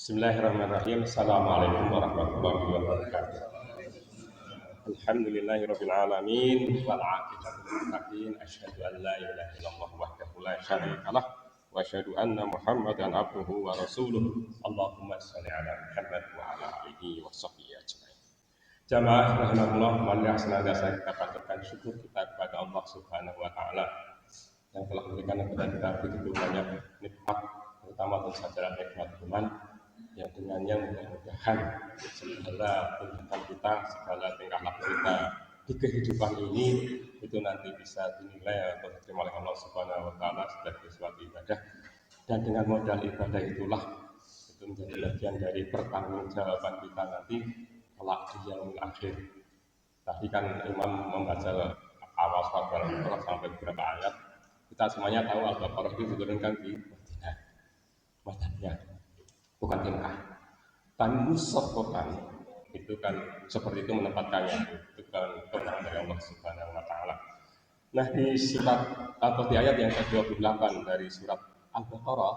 Bismillahirrahmanirrahim. Assalamualaikum warahmatullahi wabarakatuh. Alhamdulillahirabbil alamin wal 'aqibatu lil muttaqin. Asyhadu an la ilaha illallah wahdahu la syarikalah wa asyhadu anna Muhammadan abduhu wa rasuluh. Allahumma shalli ala Muhammad wa ala alihi wa sahbihi ajmain. Jamaah rahimakumullah, marilah senantiasa kita panjatkan syukur kita kepada Allah Subhanahu wa taala yang telah memberikan kepada kita begitu banyak nikmat, terutama tentu saja nikmat iman yang dengannya mudah-mudahan segala kehidupan kita, segala tingkah laku kita di kehidupan ini itu nanti bisa dinilai atau diterima oleh Allah Subhanahu wa taala sebagai suatu ibadah, dan dengan modal ibadah itulah itu menjadi bagian dari pertanggungjawaban kita nanti kelak di yaumil akhir. Tadi kan Imam membaca awal surat Al-Baqarah sampai beberapa ayat. Kita semuanya tahu Al-Baqarah itu diturunkan di Madinah. Madinah bukan tingkah. Kan musuh Quran itu kan seperti itu menempatkannya, itu kan kewenangan dari Allah Subhanahu wa taala. Nah, di surat atau di ayat yang ke-28 dari surat Al-Baqarah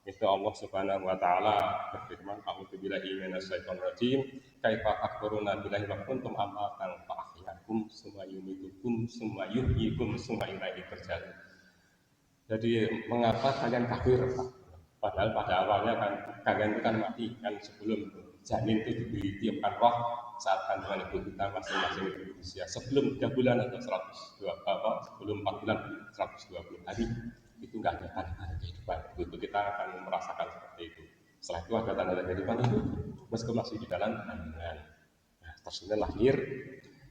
itu Allah Subhanahu wa taala berfirman, a'udzu billahi minasyaitonir rajim, kaifa takfuruna billahi wa kuntum amwatan fa ahyakum summa yumitukum summa yuhyikum summa ilaihi turja'un. Jadi mengapa kalian kafir? Padahal pada awalnya kan kalian itu kan mati kan sebelum janin itu ditiupkan roh saat kandungan ibu kita masing-masing berusia sebelum 3 bulan atau 120 sebelum 4 bulan 120 hari itu nggak ada tanda-tanda kehidupan. Itu kita akan merasakan seperti itu. Setelah itu ada tanda-tanda kehidupan itu meskipun masih di dalam kandungan. Nah, terus lahir.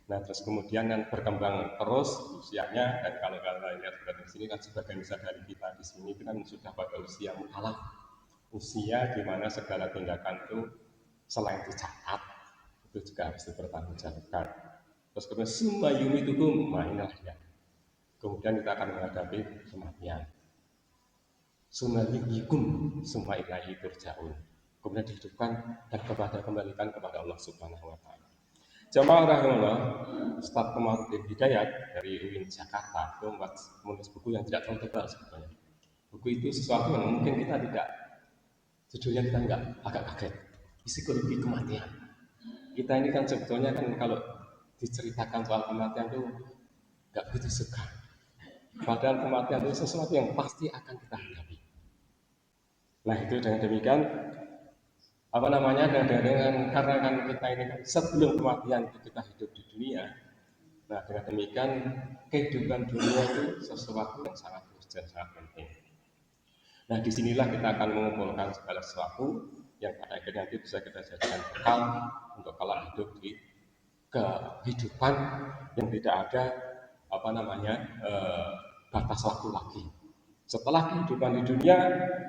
Nah, terus kemudian kan berkembang terus usianya, dan kalau kalian lihat di sini kan sebagian besar dari kita di sini kan sudah pada usia mukallaf, usia di mana segala tindakan itu selain dicatat itu juga harus dipertanggungjawabkan. Terus kemudian summa yumitukum, inilah ya. Kemudian kita akan menghadapi kematian. Summa yuhyikum summa ilaihi turja'un. Kemudian dihidupkan dan kembalikan kepada Allah Subhanahu wa taala. Jamaah rahimahullah, Ustaz Komarudin Hidayat dari UIN Jakarta itu menulis buku yang tidak terlalu tebal sebetulnya. Buku itu sesuatu yang mungkin kita tidak, judulnya kita enggak, agak kaget. Psikologi kematian. Kita ini kan sebetulnya kan kalau diceritakan soal kematian itu enggak begitu suka. Padahal kematian itu sesuatu yang pasti akan kita hadapi. Nah, itu dengan demikian dengan karena kan kita ini kan sebelum kematian kita hidup di dunia. Nah, dengan demikian kehidupan dunia itu sesuatu yang sangat khusus dan sangat penting. Nah, disinilah kita akan mengumpulkan segala sesuatu yang pada akhirnya nanti bisa kita jadikan bekal untuk kalau hidup di kehidupan yang tidak ada batas waktu lagi. Setelah kehidupan di dunia,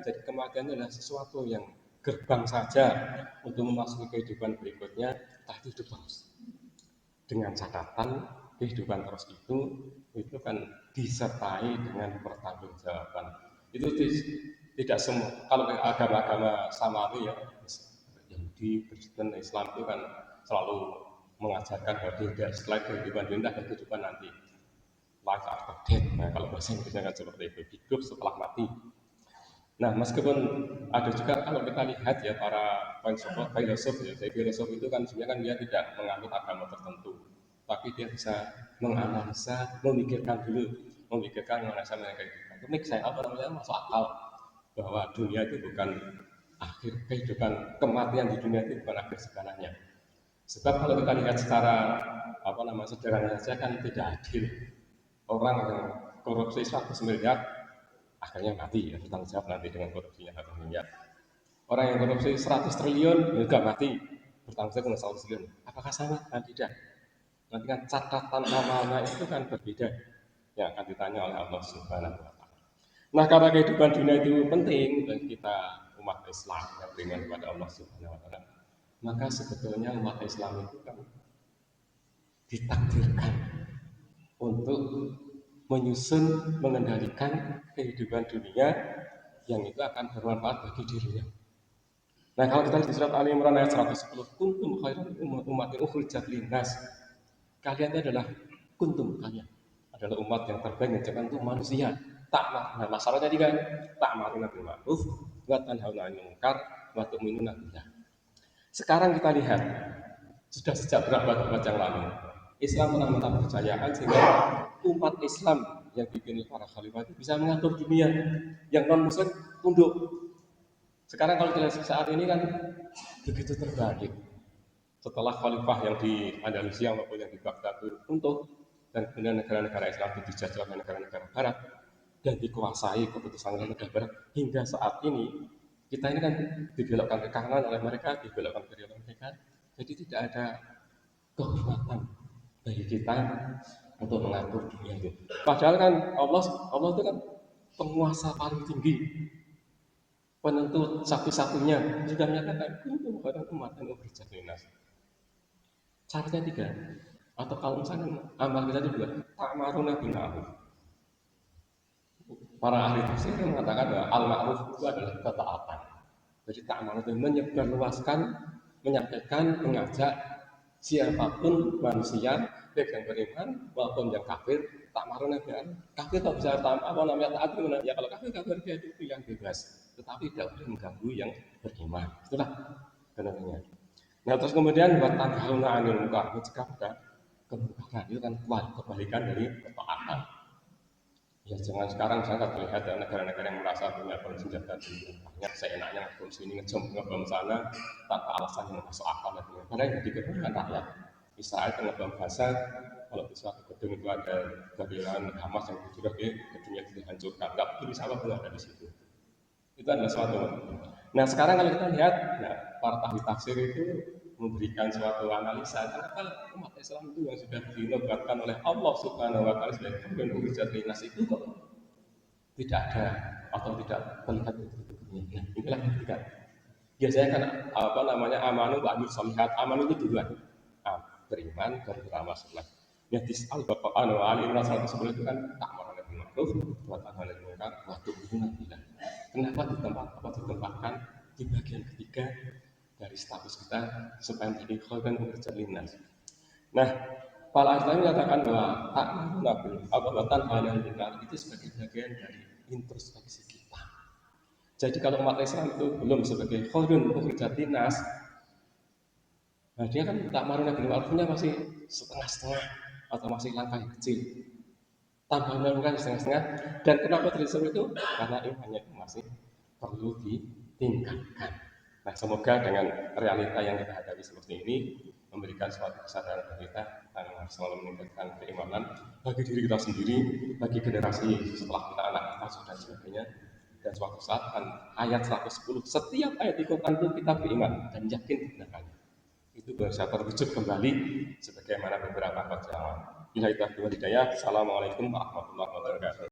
jadi kematian adalah sesuatu yang gerbang saja untuk memasuki kehidupan berikutnya, kita hidup terus. Dengan catatan kehidupan terus itu kan disertai dengan pertanggungjawaban. Itu tidak semua. Kalau agama-agama samawi ya, Yahudi, Kristen, Islam itu kan selalu mengajarkan bahwa tidak setelah kehidupan dunia ada kehidupan nanti. Life after death. Nah, kalau bahasa Inggrisnya kan seperti itu, hidup setelah mati. Nah, meskipun ada juga kalau kita lihat ya para filosof ya, filosof itu kan sebenarnya kan dia tidak menganut agama tertentu, tapi dia bisa menganalisa, memikirkan mengenai kehidupan. Ini saya masuk akal bahwa dunia itu bukan akhir kehidupan, kematian di dunia itu bukan akhir segalanya. Sebab kalau kita lihat secara sederhana saja kan tidak adil. Orang yang korupsi 100 miliar akhirnya mati ya, bertanggung jawab nanti dengan korupsinya 1 miliar. Orang yang korupsi 100 triliun juga mati, bertanggung jawab dengan 100 triliun. Apakah sama? Kan tidak. Nanti kan catatan amalnya itu kan berbeda yang akan ditanya oleh Allah Subhanahu wa taala. Nah, karena kehidupan dunia itu penting bagi kita umat Islam yang beriman kepada Allah Subhanahu wa taala, maka sebetulnya umat Islam itu kan ditakdirkan untuk menyusun, mengendalikan kehidupan dunia yang itu akan bermanfaat bagi dirinya. Nah, kalau kita di surat Ali Imran ayat 110, kuntum khairan ummatin ukhrijat linnas. Kalian adalah kalian adalah umat yang terbaik yang diciptakan untuk manusia. Nah, masalahnya tiga, ta'maruna bil ma'ruf wa tanhauna 'anil munkar wa tu'minuna billah. Sekarang kita lihat, sudah sejak berapa abad yang lalu, Islam telah mendapat kepercayaan sehingga umat Islam yang dipimpin para khalifah itu bisa mengatur dunia, yang non muslim tunduk. Sekarang kalau kita lihat saat ini kan begitu terbalik. Setelah khalifah yang di Andalusia maupun yang di Baghdad itu runtuh, dan kemudian negara-negara Islam itu dijajah oleh negara-negara Barat dan dikuasai keputusan negara Barat, hingga saat ini kita ini kan dibelokkan ke kanan oleh mereka, dibelokkan ke kiri oleh mereka. Jadi tidak ada kehormatan bagi kita untuk mengatur dunia itu. Padahal kan Allah itu kan penguasa paling tinggi, penentu satu-satunya, juga menyatakan kuntum khairan ummatin ukhrijat linnas. Syaratnya 3. Atau kalau misalnya amal kita juga ta'maruna bil ma'ruf. Para ahli tafsir mengatakan bahwa al-ma'ruf itu adalah ketaatan. Jadi ta'maruna itu menyebarluaskan, menyampaikan, mengajak siapapun manusia, baik yang beriman maupun yang kafir, ta'maruna bil ma'ruf. Kafir tak bisa taat, ya kalau kafir dia itu pilihan bebas, tetapi tidak boleh mengganggu yang beriman. Itulah benarnya. Nah terus kemudian buat tanhauna 'anil munkar, mencegah pada kemungkaran, itu kan kebalikan dari ketaatan. Ya jangan sekarang misalnya terlihat ada negara-negara yang merasa punya bom senjata banyak, seenaknya ngebom sini, ngebom sana tanpa alasan yang masuk akal dan sebagainya. Padahal yang dikedepankan rakyat. Israel kan ngebom Gaza, kalau di suatu gedung itu ada gabungan Hamas yang hijrah, gedungnya dihancurkan, nggak peduli siapa pun ada di situ. Itu adalah suatu. Nah sekarang kalau kita lihat, nah, para ahli tafsir itu memberikan suatu analisa kenapa umat Islam itu yang sudah dinobatkan oleh Allah Subhanahu wa taala sebagai kemudian ukhrijat linnas itu kok tidak ada atau tidak terlihat bentuk-bentuknya. Nah, inilah ketika biasanya kan amanu wa amil sholihat. Amanu itu duluan, beriman dan beramal saleh. Ya di Al-Baqarah Ali Imran 110 itu kan ta'muru bil ma'ruf wa tanha 'anil munkar wa tu'minuna billah. Kenapa ditempatkan di bagian ketiga dari status kita supaya menjadi khairan ukhrijat linnas. Nah, para ahli menyatakan bahwa ta'muruna bil ma'ruf wa tanha 'anil munkar itu sebagai bagian dari introspeksi kita. Jadi kalau umat Islam itu belum sebagai khairan ukhrijat linnas, nah dia kan ta'muruna bil ma'rufnya masih setengah-setengah atau masih langkah yang kecil. Tambah melakukan setengah-setengah. Dan kenapa terjadi itu? Karena imannya itu masih perlu ditingkatkan. Nah, semoga dengan realita yang kita hadapi seperti ini memberikan suatu kesadaran bagi kita tentang harus selalu meningkatkan keimanan bagi diri kita sendiri, bagi generasi setelah kita, anak kita, dan sebagainya. Dan suatu saat kan ayat 110, setiap ayat di Quran itu kita beriman dan yakin kebenarannya. Itu bisa terwujud kembali sebagaimana beberapa perjalanan. Bila itu hidayah. Assalamualaikum warahmatullahi wabarakatuh.